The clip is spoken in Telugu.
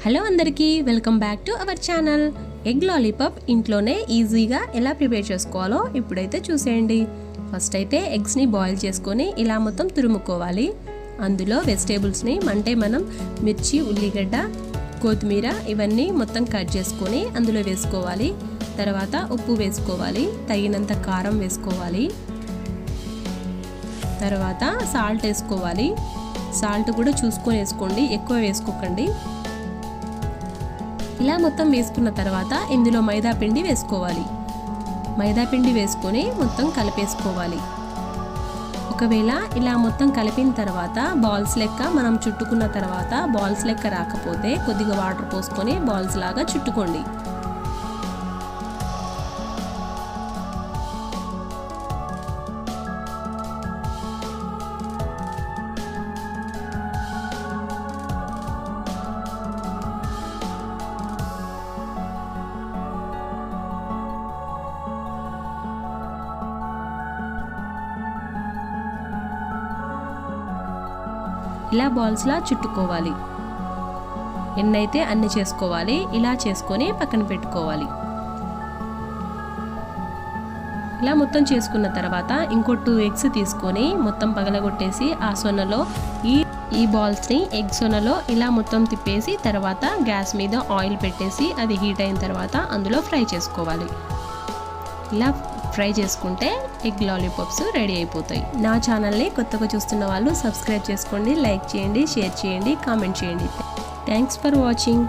హలో అందరికీ welcome back to our channel. Egg lollipop ఇంట్లోనే ఈజీగా ఎలా ప్రిపేర్ చేసుకోవాలో ఇప్పుడైతే చూసేయండి. ఫస్ట్ అయితే ఎగ్స్ని బాయిల్ చేసుకొని ఇలా మొత్తం తురుముకోవాలి. అందులో వెజిటేబుల్స్ని అంటే మనం మిర్చి, ఉల్లిగడ్డ, కొత్తిమీర ఇవన్నీ మొత్తం కట్ చేసుకొని అందులో వేసుకోవాలి. తర్వాత ఉప్పు వేసుకోవాలి, తగినంత కారం వేసుకోవాలి, తర్వాత సాల్ట్ వేసుకోవాలి. సాల్ట్ కూడా చూసుకొని వేసుకోండి, ఎక్కువ వేసుకోకండి. ఇలా మొత్తం వేసుకున్న తర్వాత ఇందులో మైదా పిండి వేసుకోవాలి. మైదా పిండి వేసుకొని మొత్తం కలిపేసుకోవాలి. ఒకవేళ ఇలా మొత్తం కలిపిన తర్వాత బాల్స్ లెక్క మనం చుట్టుకున్న తర్వాత బాల్స్ లెక్క రాకపోతే కొద్దిగా వాటర్ పోసుకొని బాల్స్ లాగా చుట్టుకోండి. ఇలా బాల్స్లా చుట్టుకోవాలి. ఎన్నైతే అన్ని చేసుకోవాలి. ఇలా చేసుకొని పక్కన పెట్టుకోవాలి. ఇలా మొత్తం చేసుకున్న తర్వాత ఇంకో 2 ఎగ్స్ తీసుకొని మొత్తం పగలగొట్టేసి ఆ సొనలో ఈ బాల్స్ని ఎగ్ సొనలో ఇలా మొత్తం తిప్పేసి తర్వాత గ్యాస్ మీద ఆయిల్ పెట్టేసి అది హీట్ అయిన తర్వాత అందులో ఫ్రై చేసుకోవాలి. ఇలా ఫ్రై చేసుకుంటే ఎగ్ లాలీపాప్స్ రెడీ అయిపోతాయి. నా ఛానల్ని కొత్తగా చూస్తున్న వాళ్ళు సబ్స్క్రైబ్ చేసుకోండి, లైక్ చేయండి, షేర్ చేయండి, కామెంట్ చేయండి. Thanks for watching.